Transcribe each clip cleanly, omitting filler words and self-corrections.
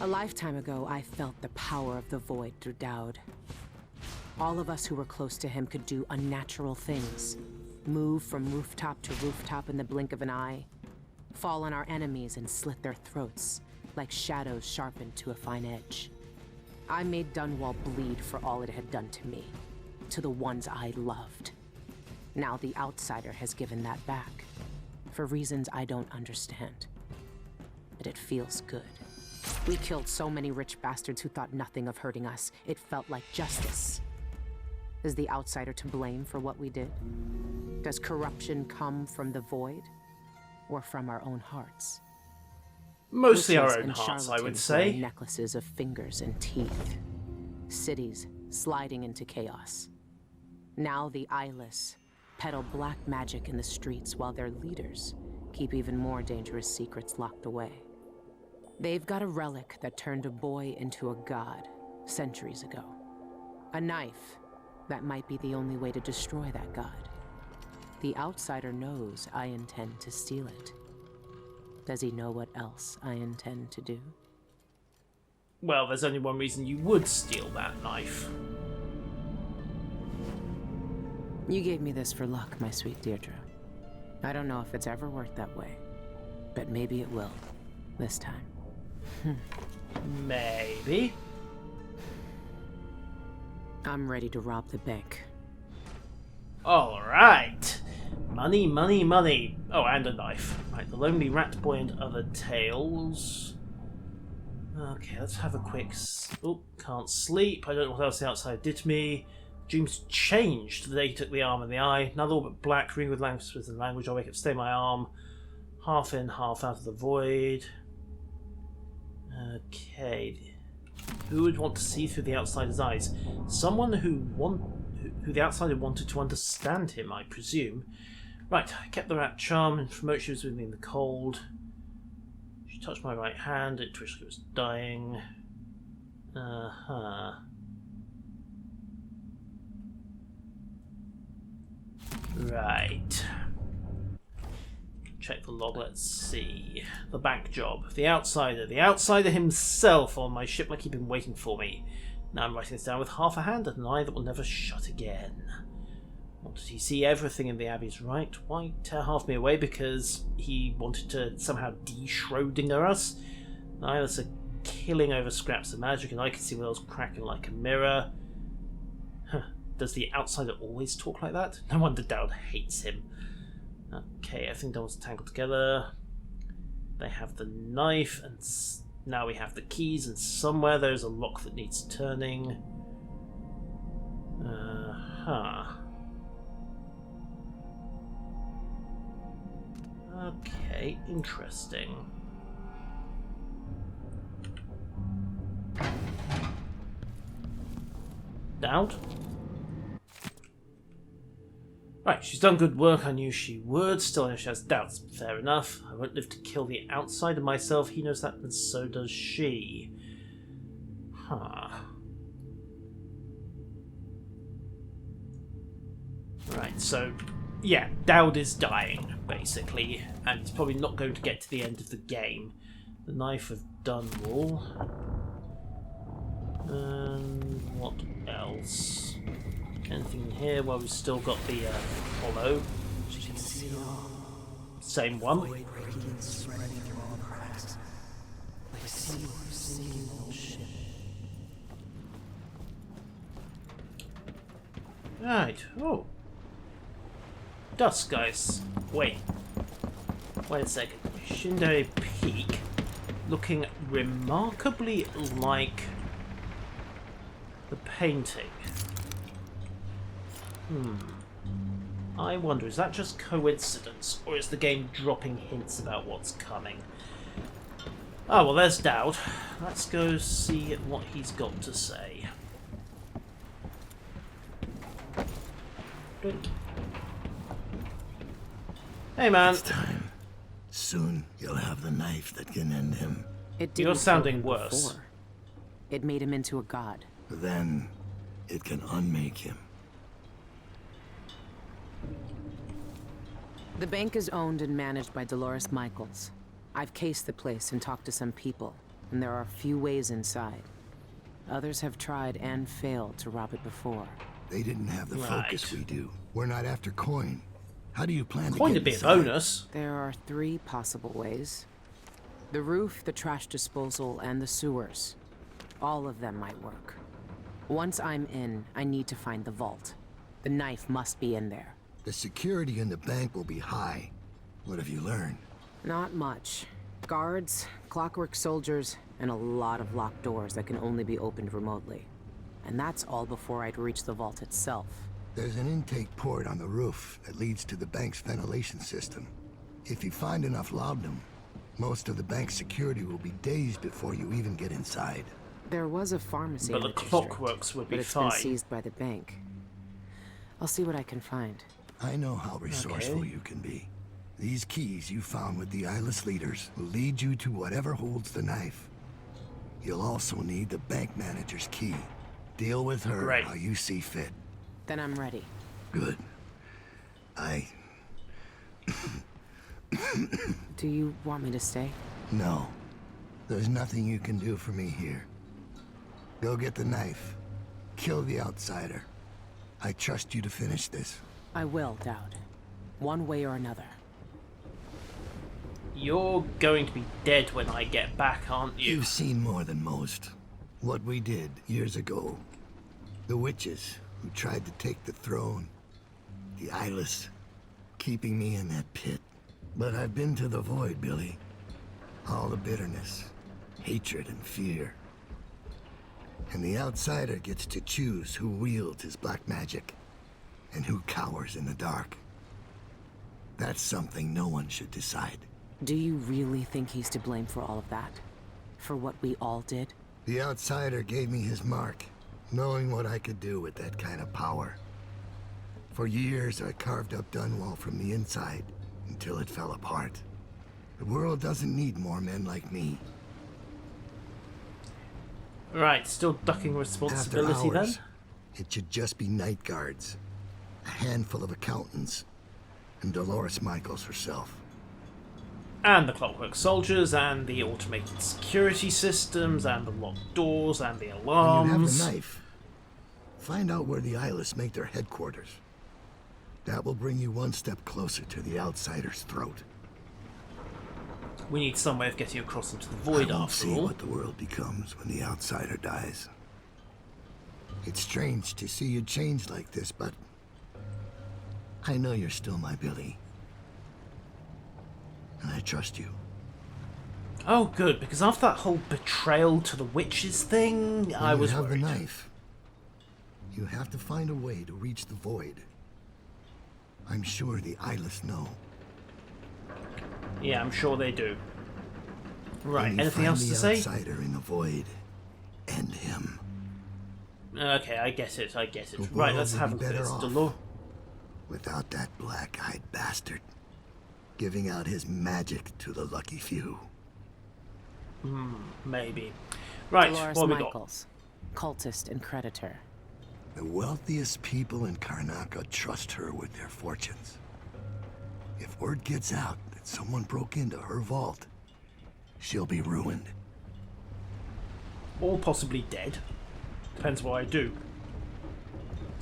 A lifetime ago, I felt the power of the void through Daud. All of us who were close to him could do unnatural things. Move from rooftop to rooftop in the blink of an eye. Fall on our enemies and slit their throats, like shadows sharpened to a fine edge. I made Dunwall bleed for all it had done to me, to the ones I loved. Now the outsider has given that back, for reasons I don't understand. But it feels good. We killed so many rich bastards who thought nothing of hurting us. It felt like justice. Is the outsider to blame for what we did? Does corruption come from the void, or from our own hearts? Mostly our Witches own and hearts, I would charlatans wearing say. necklaces of fingers and teeth. Cities sliding into chaos. Now the eyeless peddle black magic in the streets while their leaders keep even more dangerous secrets locked away. They've got a relic that turned a boy into a god centuries ago. A knife that might be the only way to destroy that god. The outsider knows I intend to steal it. Does he know what else I intend to do? Well, there's only one reason you would steal that knife. You gave me this for luck, my sweet Deirdre. I don't know if it's ever worked that way, but maybe it will, this time. Maybe. I'm ready to rob the bank. Alright. Money, money, money. Oh, and a knife. Right, the Lonely Rat Boy and Other Tales. Okay, let's have a quick... Oh, can't sleep. I don't know what else the outside did to me. Dreams changed the day he took the arm and the eye. Another orbit black, ring with language. I'll wake up, stay my arm. Half in, half out of the void. Okay. Who would want to see through the outsider's eyes? Someone who the outsider wanted to understand him, I presume. Right, I kept the rat charm and promote she was with me in the cold. She touched my right hand, it twitched like it was dying. Right. Check the log, let's see. The bank job. The outsider himself on my ship like he'd been waiting for me. Now I'm writing this down with half a hand and an eye that will never shut again. Wanted he see everything in the Abbey's right? Why tear half me away because he wanted to somehow de-Schrodinger us? Now that's a killing over scraps of magic and I can see wheels cracking like a mirror. Huh. Does the outsider always talk like that? No wonder Daud hates him. Okay, everything does tangled together. They have the knife, and now we have the keys, and somewhere there's a lock that needs turning. Okay, interesting. Daud? Right, she's done good work, I knew she would. Still, if she has doubts, fair enough. I won't live to kill the outsider myself, he knows that, and so does she. Right, so, yeah, Daud is dying, basically, and he's probably not going to get to the end of the game. The Knife of Dunwall. And what else? Anything in here? Well, we've still got the hollow. Same one. Right. Oh. Dusk, guys. Wait a second. Shindere Peak, looking remarkably like the painting. I wonder, is that just coincidence, or is the game dropping hints about what's coming? Oh, well, there's Daud. Let's go see what he's got to say. Hey, man. It's time. Soon you'll have the knife that can end him. It didn't You're sounding kill him worse. before. It made him into a god. Then it can unmake him. The bank is owned and managed by Dolores Michaels. I've cased the place and talked to some people, and there are few ways inside. Others have tried and failed to rob it before. They didn't have the focus Right. we do. We're not after coin. How do you plan to Coin get to be a inside? bonus. There are 3 possible ways. The roof, the trash disposal, and the sewers. All of them might work. Once I'm in, I need to find the vault. The knife must be in there. The security in the bank will be high. What have you learned? Not much. Guards, clockwork soldiers, and a lot of locked doors that can only be opened remotely. And that's all before I'd reach the vault itself. There's an intake port on the roof that leads to the bank's ventilation system. If you find enough laudanum, most of the bank's security will be dazed before you even get inside. There was a pharmacy But in the district, clockworks would be but it's fine. been seized by the bank. I'll see what I can find. I know how resourceful Okay. you can be. These keys you found with the eyeless leaders will lead you to whatever holds the knife. You'll also need the bank manager's key. Deal with her Great. how you see fit. Then I'm ready. Good. Do you want me to stay? No. There's nothing you can do for me here. Go get the knife. Kill the outsider. I trust you to finish this. I will, Daud. One way or another. You're going to be dead when I get back, aren't you? You've seen more than most. What we did years ago. The witches who tried to take the throne. The eyeless, keeping me in that pit. But I've been to the void, Billy. All the bitterness, hatred, and fear. And the outsider gets to choose who wields his black magic and who cowers in the dark. That's something no one should decide. Do you really think he's to blame for all of that? For what we all did? The outsider gave me his mark, knowing what I could do with that kind of power. For years, I carved up Dunwall from the inside until it fell apart. The world doesn't need more men like me. Right, still ducking After responsibility then? hours, it should just be night guards, a handful of accountants, and Dolores Michaels herself. And the clockwork soldiers, and the automated security systems, and the locked doors, and the When you alarms. have the knife, find out where the eyeless make their headquarters. That will bring you one step closer to the outsider's throat. We need some way of getting across into the I void won't after see all. what the world becomes when the outsider dies. It's strange to see you change like this, but I know you're still my Billy. And I trust you. Oh, good, because after that whole betrayal to the witches thing, I When was you have worried. the knife, you have to find a way to reach the void. I'm sure the eyeless know. Yeah, I'm sure they do. Right, When you anything find else the to say? outsider in the void, end him. Okay, I get it, I get it. The Right, world let's would have be a look at better this. off. Dolores. Without that black-eyed bastard giving out his magic to the lucky few. Maybe. Right, Dolores what have we got? Michaels, cultist and creditor. The wealthiest people in Karnaca trust her with their fortunes. If word gets out that someone broke into her vault, she'll be ruined. Or possibly dead. Depends what I do.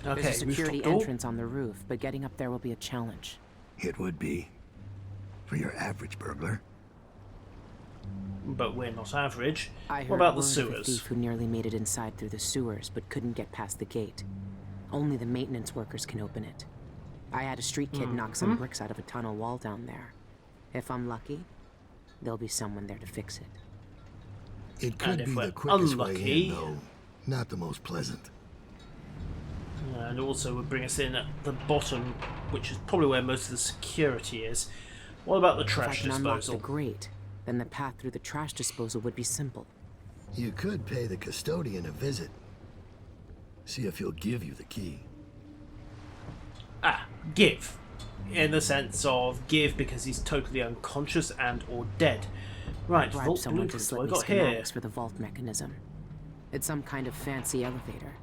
Okay, There's a security rooftop door. entrance on the roof, but getting up there will be a challenge. It would be. For your average burglar. But we're not average. I heard What about the word of a sewers? thief who nearly made it inside through the sewers, but couldn't get past the gate. Only the maintenance workers can open it. I had a street kid knock some bricks out of a tunnel wall down there. If I'm lucky, there'll be someone there to fix it. It could if be we're the quickest way unlucky- in, though. Not the most pleasant. And also would bring us in at the bottom, which is probably where most of the security is. What about the If I trash can unlock the disposal? grate, then the path through the trash disposal would be simple. You could pay the custodian a visit. See if he'll give you the key. Give. In the sense of give because he's totally unconscious and or dead. Right, Bribe vault someone to blueprints. slip What me I got here? schematics for the vault mechanism. It's some kind of fancy elevator.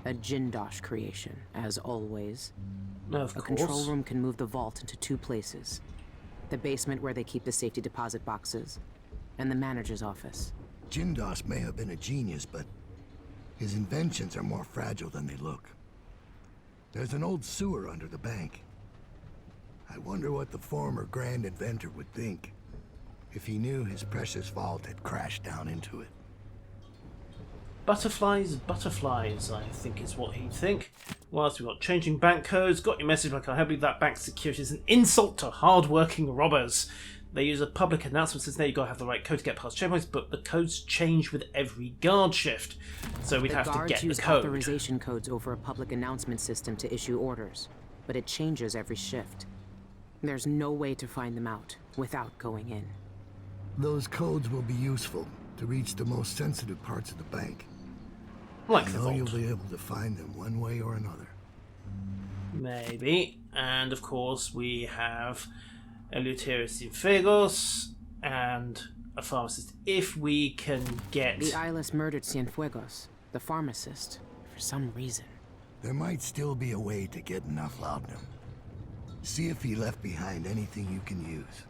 A Jindosh creation, as always. Of A course. control room can move the vault into 2 places. The basement where they keep the safety deposit boxes, and the manager's office. Jindos may have been a genius, but his inventions are more fragile than they look. There's an old sewer under the bank. I wonder what the former grand inventor would think if he knew his precious vault had crashed down into it. Butterflies, butterflies, I think is what he'd think. Whilst we've got changing bank codes, got your message, like I believe that bank security is an insult to hard-working robbers. They use a public announcement says now you've got to have the right code to get past checkpoints, but the codes change with every guard shift. So we'd have to get the use code. authorization codes over a public announcement system to issue orders, but it changes every shift. There's no way to find them out without going in. Those codes will be useful to reach the most sensitive parts of the bank. Like I the know vault. you'll be able to find them one way or another. Maybe. And of course we have Eleuterius Cienfuegos and a pharmacist. If we can get... The eyeless murdered Cienfuegos, the pharmacist, for some reason. There might still be a way to get enough laudanum. See if he left behind anything you can use.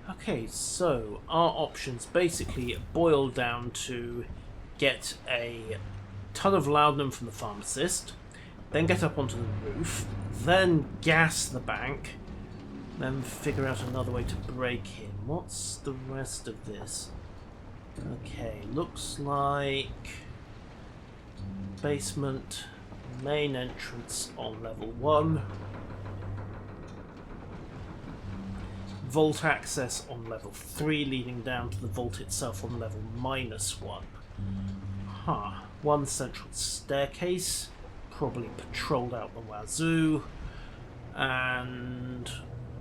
Okay, so our options basically boil down to get a ton of laudanum from the pharmacist, then get up onto the roof, then gas the bank, then figure out another way to break in. What's the rest of this? Okay, looks like basement, main entrance on level 1. Vault access on level 3, leading down to the vault itself on level -1. One central staircase, probably patrolled out the wazoo, and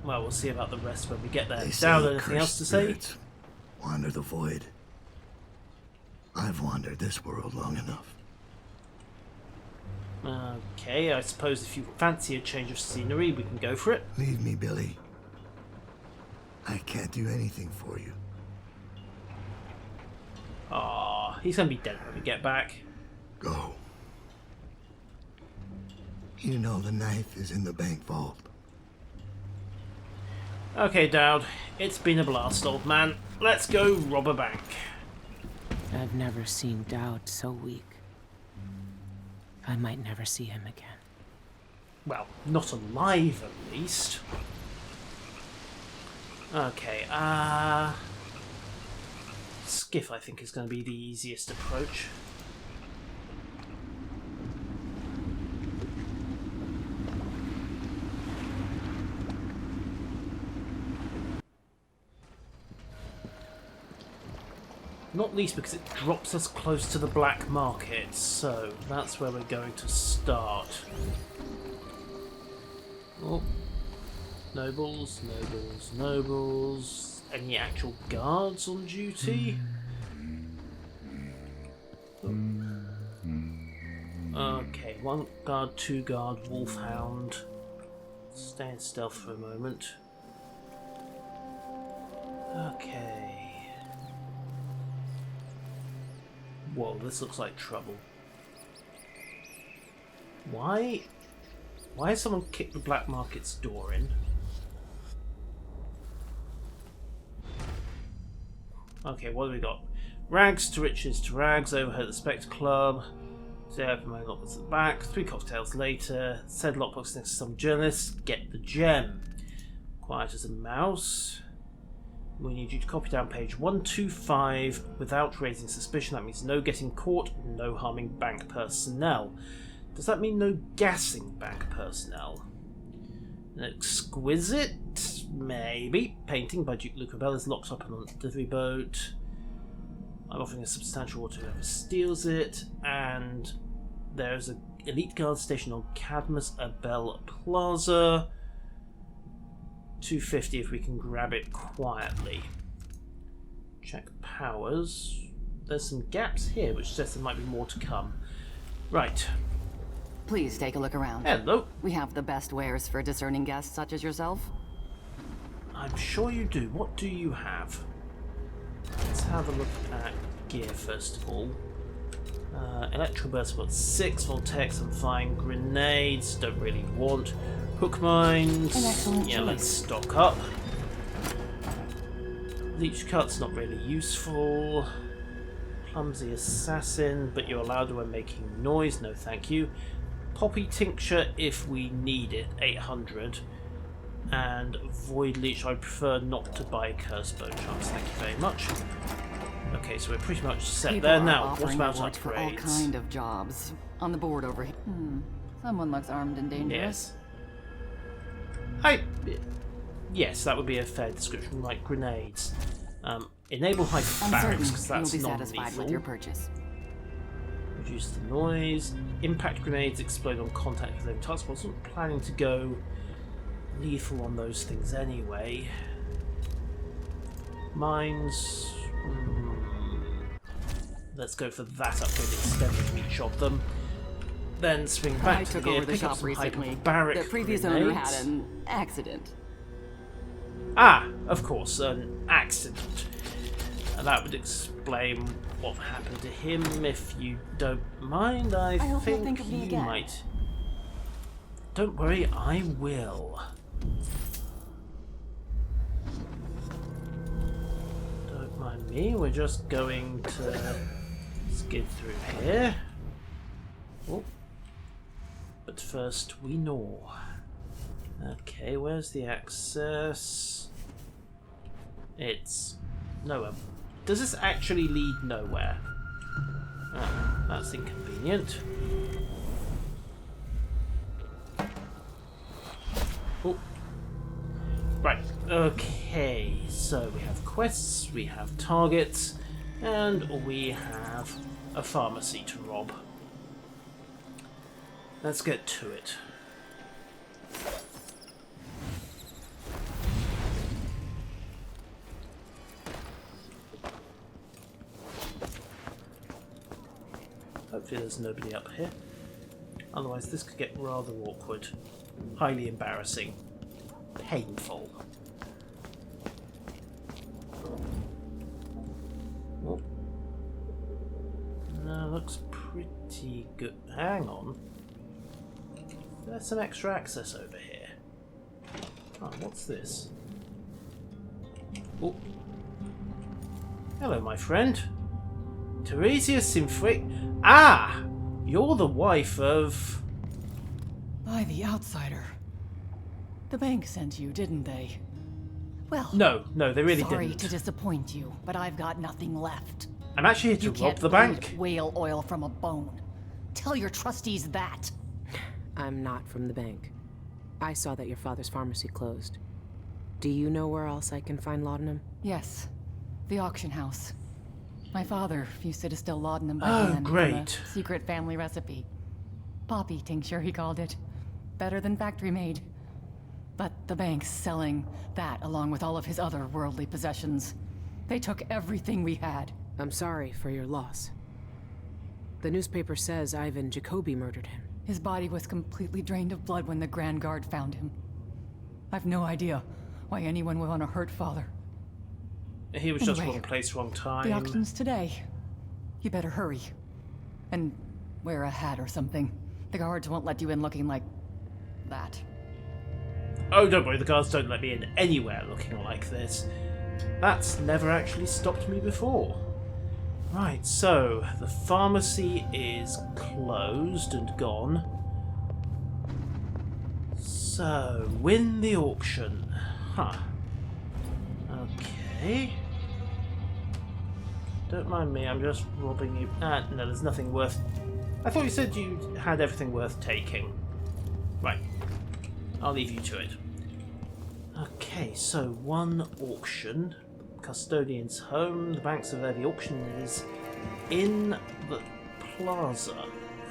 well, we'll see about the rest when we get there. They Daud, say anything else cursed to say? spirits wander the void. I've wandered this world long enough. Okay, I suppose if you fancy a change of scenery, we can go for it. Leave me, Billy. I can't do anything for you. Ah, he's gonna be dead when we get back. Go. You know the knife is in the bank vault. Okay, Daud, it's been a blast, old man. Let's go rob a bank. I've never seen Daud so weak. I might never see him again. Well, not alive at least. Okay, Skiff I think is going to be the easiest approach. Not least because it drops us close to the black market, so that's where we're going to start. Oh. Nobles, nobles, nobles. Any actual guards on duty? Okay, 1 guard, 2 guard, wolfhound. Stay in stealth for a moment. Okay. Whoa, this looks like trouble. Why has someone kicked the black market's door in? Okay, what do we got? Rags to riches to rags, overhead at the Spectre Club. Today open my lockbox at the back. 3 cocktails later. Said lockbox next to some journalist. Get the gem. Quiet as a mouse. We need you to copy down page 125 without raising suspicion. That means no getting caught, no harming bank personnel. Does that mean no gassing bank personnel? An exquisite? Maybe. Painting by Duke Lucabelle is locked up on a delivery boat. I'm offering a substantial order to whoever steals it. And there's an elite guard station on Cadmus Abel Plaza. 250 if we can grab it quietly. Check powers. There's some gaps here which says there might be more to come. Right. Please take a look around. Hello. We have the best wares for discerning guests such as yourself. I'm sure you do. What do you have? Let's have a look at gear first of all. Electroburst, got 6 Voltex, I'm fine. Grenades, don't really want. Hook mines, An excellent yeah, choice. let's stock up. Leech cut's not really useful. Clumsy assassin, but you're allowed when making noise. No, thank you. Poppy tincture if we need it. 800. And void leech. I prefer not to buy curse bone charms. Thank you very much. Okay, so we're pretty much set People there are now. What offering about rewards for all upgrades? kind of jobs. On the board over here. Someone looks armed and dangerous. Yes. Yes, that would be a fair description. Like grenades. Enable I'm hyperbarics because certain that's you'll be satisfied with your purchase. Reduce the noise. Impact grenades explode on contact with living targets. I wasn't planning to go lethal on those things anyway. Mines. Let's go for that upgrade instead of each of them. Then swing back I to took the gear, over the pick up shop some recently. hyperbaric The previous grenades. owner had an accident. Ah, of course, an accident. And that would explain what happened to him, if you don't mind. I hope you'll think think of me you again. might. Don't worry, I will. Don't mind me, we're just going to skid through here. Oh. But first we gnaw. Okay, where's the access? It's nowhere. Does this actually lead nowhere? Ah, that's inconvenient. Oh. Right, okay, so we have quests, we have targets, and we have a pharmacy to rob. Let's get to it. Hopefully there's nobody up here. Otherwise this could get rather awkward. Highly embarrassing. Painful. Oh. No, looks pretty good. Hang on. There's some extra access over here. Oh, what's this? Oh. Hello, my friend. Teresia Sinfric. Ah! You're the wife of... By the outsider. The bank sent you, didn't they? Well, No, they really sorry didn't. to disappoint you, but I've got nothing left. I'm actually here to You rob can't the bleed bank. whale oil from a bone. Tell your trustees that. I'm not from the bank. I saw that your father's pharmacy closed. Do you know where else I can find laudanum? Yes, the auction house. My father used to distill laudanum by Oh, hand great. from a secret family recipe. Poppy tincture, he called it. Better than factory made. But the bank's selling that along with all of his other worldly possessions. They took everything we had. I'm sorry for your loss. The newspaper says Ivan Jacoby murdered him. His body was completely drained of blood when the Grand Guard found him. I've no idea why anyone would want to hurt father. He was just Anyway, wrong place, wrong time. The auction's today. You better hurry. And wear a hat or something. The guards won't let you in looking like that. Oh, don't worry, the guards don't let me in anywhere looking like this. That's never actually stopped me before. Right, so the pharmacy is closed and gone. So, win the auction. Huh. Okay. Don't mind me, I'm just robbing you. Ah, no, there's nothing worth... I thought you said you had everything worth taking. Right. I'll leave you to it. Okay, so one auction. Custodian's home. The banks are there. The auction is in the plaza.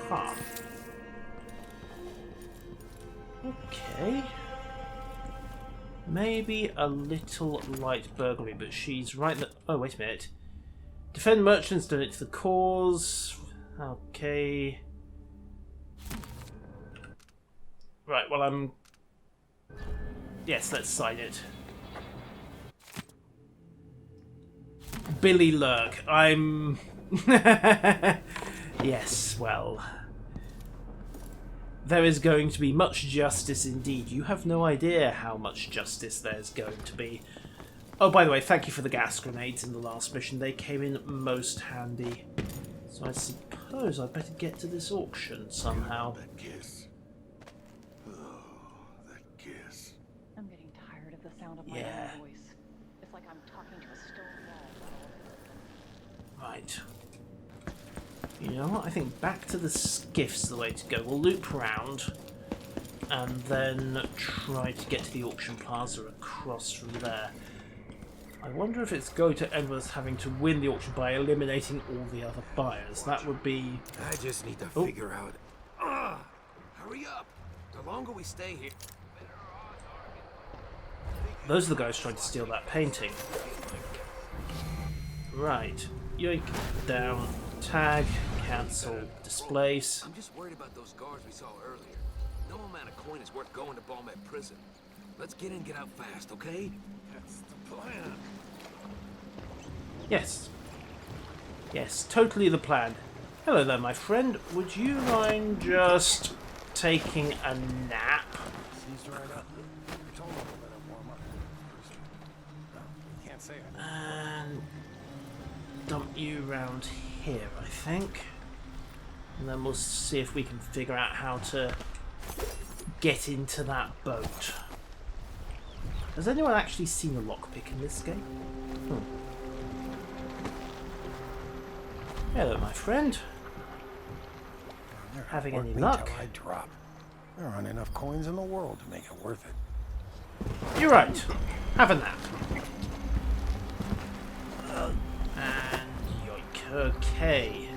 Huh. Okay. Maybe a little light burglary, but she's right that... Oh, wait a minute. Defend merchants, donate to the cause. Okay. Right, well, I'm... Yes, let's sign it. Billy Lurk. I'm... Yes, well... There is going to be much justice indeed. You have no idea how much justice there's going to be. Oh, by the way, thank you for the gas grenades in the last mission. They came in most handy. So I suppose I'd better get to this auction somehow. That kiss. Oh, that kiss. I'm getting tired of the sound of my Yeah. own voice. It's like I'm talking to a stone wall. Right. You know what? I think back to the skiff's the way to go. We'll loop round and then try to get to the auction plaza across from there. I wonder if it's going to end with us having to win the auction by eliminating all the other buyers. That would be... I just need to figure out... hurry up! The longer we stay here... Those are the guys trying to steal that painting. Right. Yoink. Down. Tag. Cancel. Displace. I'm just worried about those guards we saw earlier. No amount of coin is worth going to Balmet prison. Let's get in and get out fast, okay? That's the plan. Yes. Yes, totally the plan. Hello there, my friend. Would you mind just taking a nap? And dump you round here, I think. And then we'll see if we can figure out how to get into that boat. Has anyone actually seen a lockpick in this game? Hello, my friend. Having any luck? I drop. There aren't enough coins in the world to make it worth it. You're right. Have a nap. And yoink. Okay.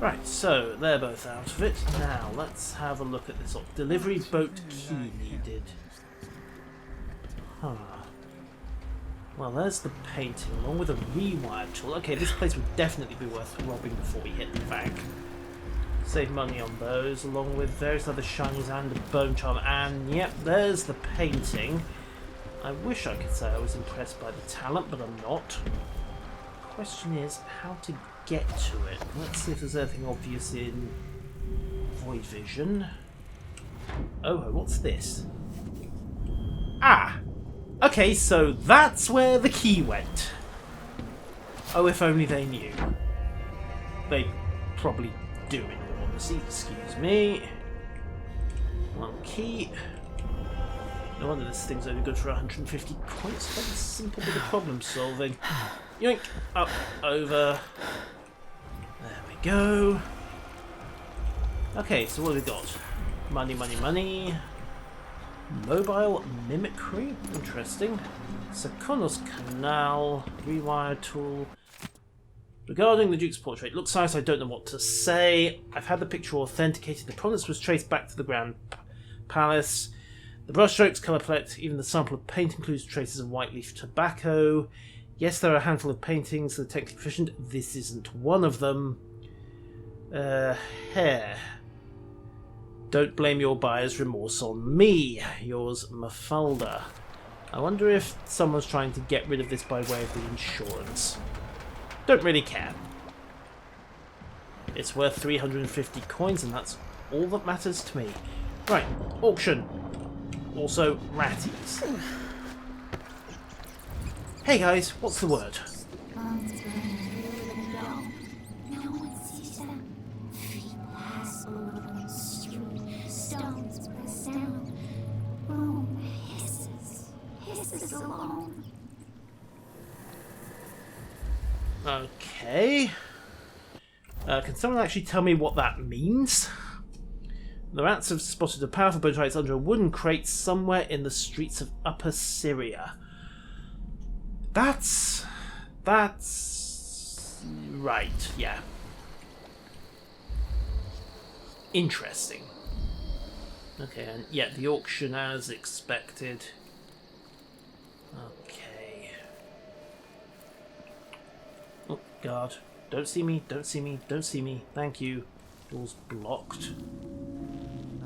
Right, so they're both out of it. Now, let's have a look at this. Delivery boat key needed. Huh. Well, there's the painting, along with a rewire tool. Okay, this place would definitely be worth robbing before we hit the bank. Save money on those, along with various other shinies and a bone charm. And, yep, there's the painting. I wish I could say I was impressed by the talent, but I'm not. Question is, how to get to it. Let's see if there's anything obvious in Void Vision. Oh, what's this? Ah! Okay, so that's where the key went. Oh, if only they knew. They probably do, in all honesty. Excuse me. One key. No wonder this thing's only good for 150 points. What a simple bit of problem solving. Yoink! Up, over. There we go. Okay, so what have we got? Money, money, money. Mobile mimicry, interesting. Sakonos Canal, rewire tool. Regarding the Duke's portrait, looks nice, I don't know what to say. I've had the picture authenticated. The provenance was traced back to the Grand Palace. The brushstrokes, colour palette, even the sample of paint includes traces of white leaf tobacco. Yes, there are a handful of paintings that are technically proficient. This isn't one of them. Hair. Don't blame your buyer's remorse on me. Yours, Mafalda. I wonder if someone's trying to get rid of this by way of the insurance. Don't really care. It's worth 350 coins and that's all that matters to me. Right, auction. Also, ratties. Hey guys, what's the word? Okay. Can someone actually tell me what that means? The rats have spotted a powerful boat rides under a wooden crate somewhere in the streets of Upper Syria. That's right, yeah. Interesting. Okay, and yeah, the auction as expected. Okay. Oh, God. Don't see me, don't see me, don't see me. Thank you. Door's blocked.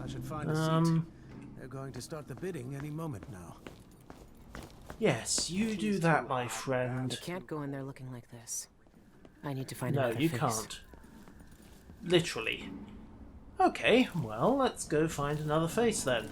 I should find a seat. They're going to start the bidding any moment now. Yes, you do that, my friend. You can't go in there looking like this. I need to find No, another you face. can't. Literally. Okay, well, let's go find another face then.